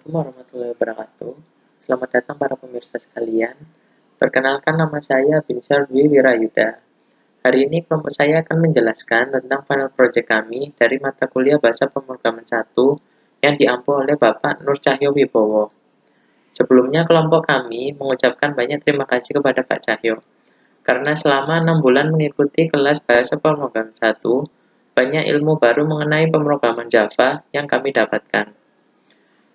Assalamualaikum warahmatullahi wabarakatuh. Selamat datang para pemirsa sekalian. Perkenalkan, nama saya Binsar Dwi Wirayuda. Hari ini kelompok saya akan menjelaskan tentang final project kami dari mata kuliah Bahasa Pemrograman 1 yang diampu oleh Bapak Nur Cahyo Wibowo. Sebelumnya kelompok kami mengucapkan banyak terima kasih kepada Pak Cahyo, karena selama 6 bulan mengikuti kelas Bahasa Pemrograman 1, banyak ilmu baru mengenai pemrograman Java yang kami dapatkan.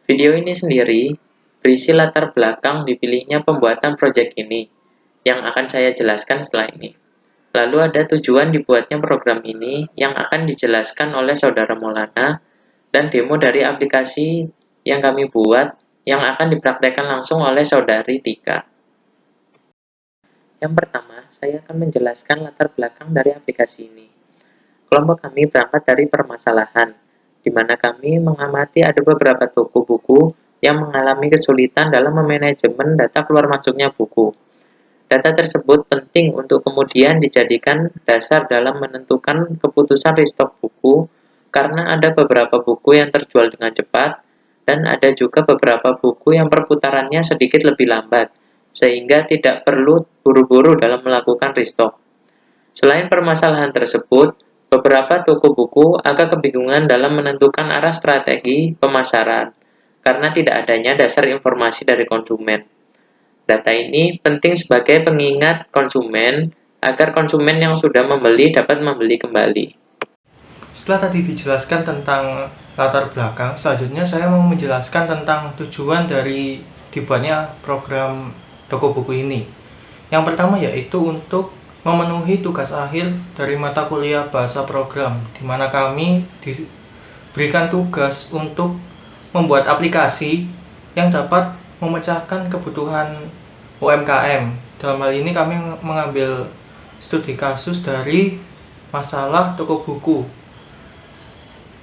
Video ini sendiri berisi latar belakang dipilihnya pembuatan proyek ini, yang akan saya jelaskan setelah ini. Lalu ada tujuan dibuatnya program ini yang akan dijelaskan oleh Saudara Maulana, dan demo dari aplikasi yang kami buat yang akan dipraktekkan langsung oleh Saudari Tika. Yang pertama, saya akan menjelaskan latar belakang dari aplikasi ini. Kelompok kami berangkat dari permasalahan, di mana kami mengamati ada beberapa toko buku yang mengalami kesulitan dalam memanajemen data keluar masuknya buku. Data tersebut penting untuk kemudian dijadikan dasar dalam menentukan keputusan restock buku, karena ada beberapa buku yang terjual dengan cepat, dan ada juga beberapa buku yang perputarannya sedikit lebih lambat, sehingga tidak perlu buru-buru dalam melakukan restock. Selain permasalahan tersebut, beberapa toko buku agak kebingungan dalam menentukan arah strategi pemasaran, karena tidak adanya dasar informasi dari konsumen. Data ini penting sebagai pengingat konsumen, agar konsumen yang sudah membeli dapat membeli kembali. Setelah tadi dijelaskan tentang latar belakang, selanjutnya saya mau menjelaskan tentang tujuan dari dibuatnya program toko buku ini. Yang pertama yaitu untuk memenuhi tugas akhir dari mata kuliah bahasa program, di mana kami diberikan tugas untuk membuat aplikasi yang dapat memecahkan kebutuhan UMKM. Dalam hal ini kami mengambil studi kasus dari masalah toko buku.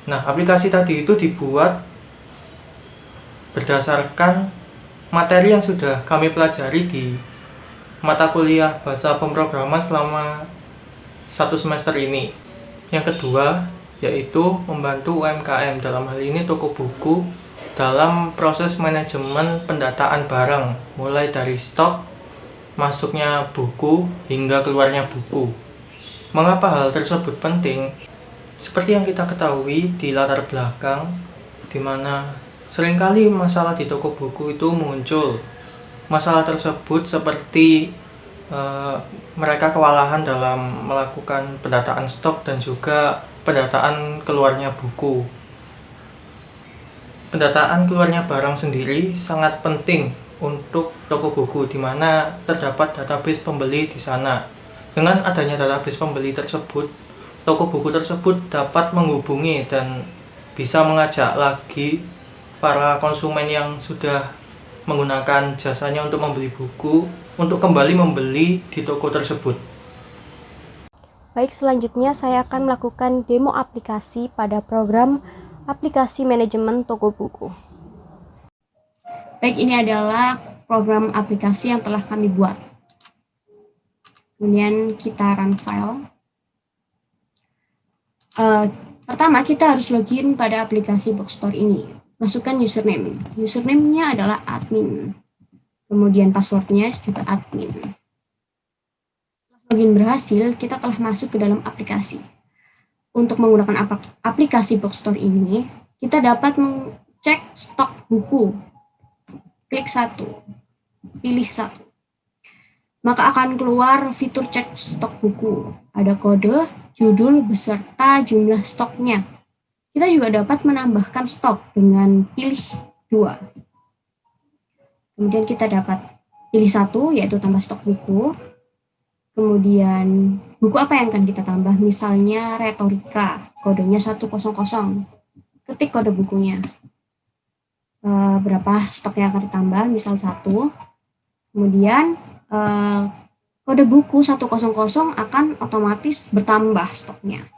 Nah, aplikasi tadi itu dibuat berdasarkan materi yang sudah kami pelajari di mata kuliah bahasa pemrograman selama 1 semester ini. Yang kedua, yaitu membantu UMKM, dalam hal ini toko buku, dalam proses manajemen pendataan barang, mulai dari stok, masuknya buku, hingga keluarnya buku. Mengapa hal tersebut penting? Seperti yang kita ketahui di latar belakang, di mana seringkali masalah di toko buku itu muncul. Masalah tersebut seperti mereka kewalahan dalam melakukan pendataan stok dan juga pendataan keluarnya buku. Pendataan keluarnya barang sendiri sangat penting untuk toko buku, di mana terdapat database pembeli di sana. Dengan adanya database pembeli tersebut, toko buku tersebut dapat menghubungi dan bisa mengajak lagi para konsumen yang sudah menggunakan jasanya untuk membeli buku untuk kembali membeli di toko tersebut. Baik, selanjutnya saya akan melakukan demo aplikasi pada program aplikasi manajemen toko buku. Baik, ini adalah program aplikasi yang telah kami buat. Kemudian kita run file. Pertama, kita harus login pada aplikasi Bookstore ini. Masukkan username. Username-nya adalah admin. Kemudian password-nya juga admin. Setelah login berhasil, kita telah masuk ke dalam aplikasi. Untuk menggunakan aplikasi Bookstore ini, kita dapat mengecek stok buku. Klik 1, pilih 1. Maka akan keluar fitur cek stok buku. Ada kode, judul, beserta jumlah stoknya. Kita juga dapat menambahkan stok dengan pilih 2. Kemudian kita dapat pilih 1, yaitu tambah stok buku. Kemudian buku apa yang akan kita tambah? Misalnya retorika, kodenya 100. Ketik kode bukunya. Berapa stok yang akan ditambah? Misal 1. Kemudian kode buku 100 akan otomatis bertambah stoknya.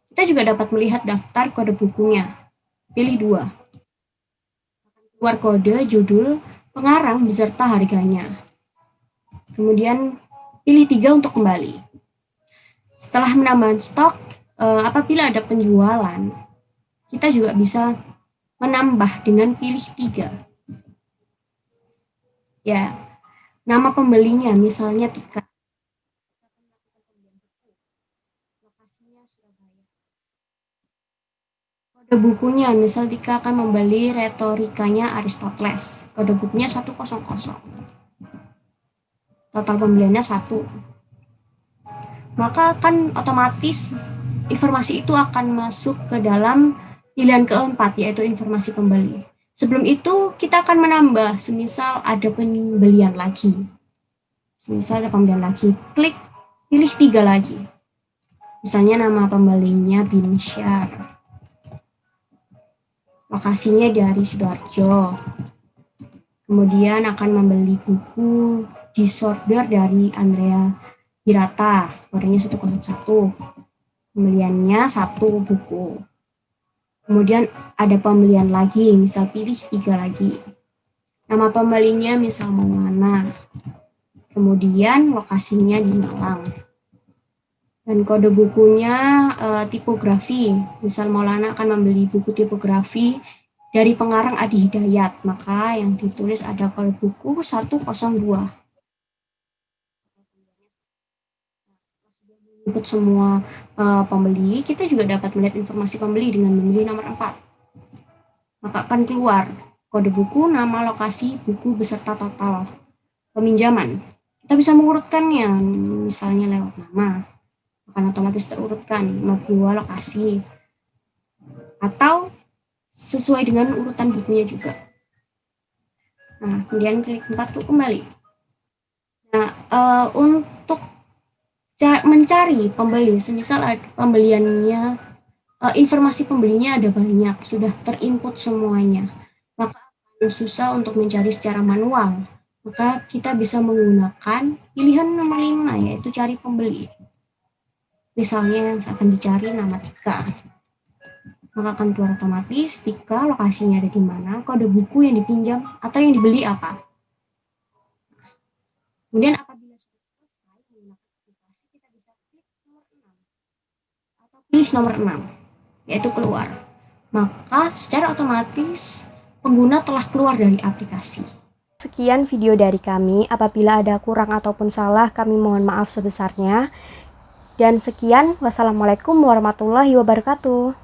Kita juga dapat melihat daftar kode bukunya. Pilih 2. Keluar kode, judul, pengarang, beserta harganya. Kemudian pilih 3 untuk kembali. Setelah menambah stok, apabila ada penjualan, kita juga bisa menambah dengan pilih 3. Ya, nama pembelinya misalnya Tika. Lokasinya Surabaya. Kode bukunya, misal Tika akan membeli retorikanya Aristoteles. Kode bukunya 100. Total pembeliannya 1. Maka kan otomatis informasi itu akan masuk ke dalam pilihan keempat, yaitu informasi pembeli. Sebelum itu kita akan menambah, semisal ada pembelian lagi. Klik pilih 3 lagi. Misalnya nama pembelinya Binsyar. Lokasinya dari Sidoarjo. Kemudian akan membeli buku Disorder dari Andrea Hirata, kodenya 101. Pembeliannya 1 buku. Kemudian ada pembelian lagi, misal pilih 3 lagi. Nama pembelinya misal Maulana. Kemudian lokasinya di Malang. Dan kode bukunya tipografi. Misal Maulana akan membeli buku tipografi dari pengarang Adi Hidayat. Maka yang ditulis ada kode buku 102. Input semua pembeli, kita juga dapat melihat informasi pembeli dengan memilih nomor 4. Maka akan keluar kode buku, nama, lokasi, buku beserta total peminjaman. Kita bisa mengurutkannya, misalnya lewat nama, akan otomatis terurutkan, nomor 2 lokasi, atau sesuai dengan urutan bukunya juga. Nah, kemudian klik 4 untuk kembali. Nah, untuk mencari pembeli, semisal pembeliannya, informasi pembelinya ada banyak, sudah terinput semuanya, maka akan susah untuk mencari secara manual. Maka kita bisa menggunakan pilihan nomor 5, yaitu cari pembeli. Misalnya yang akan dicari nama Tika, maka akan keluar otomatis Tika, lokasinya ada di mana, kode buku yang dipinjam atau yang dibeli apa. Kemudian apabila sudah selesai menggunakan aplikasi, kita bisa klik nomor 6 atau pilih nomor 6, yaitu keluar. Maka secara otomatis pengguna telah keluar dari aplikasi. Sekian video dari kami. Apabila ada kurang ataupun salah, kami mohon maaf sebesarnya. Dan sekian, wassalamualaikum warahmatullahi wabarakatuh.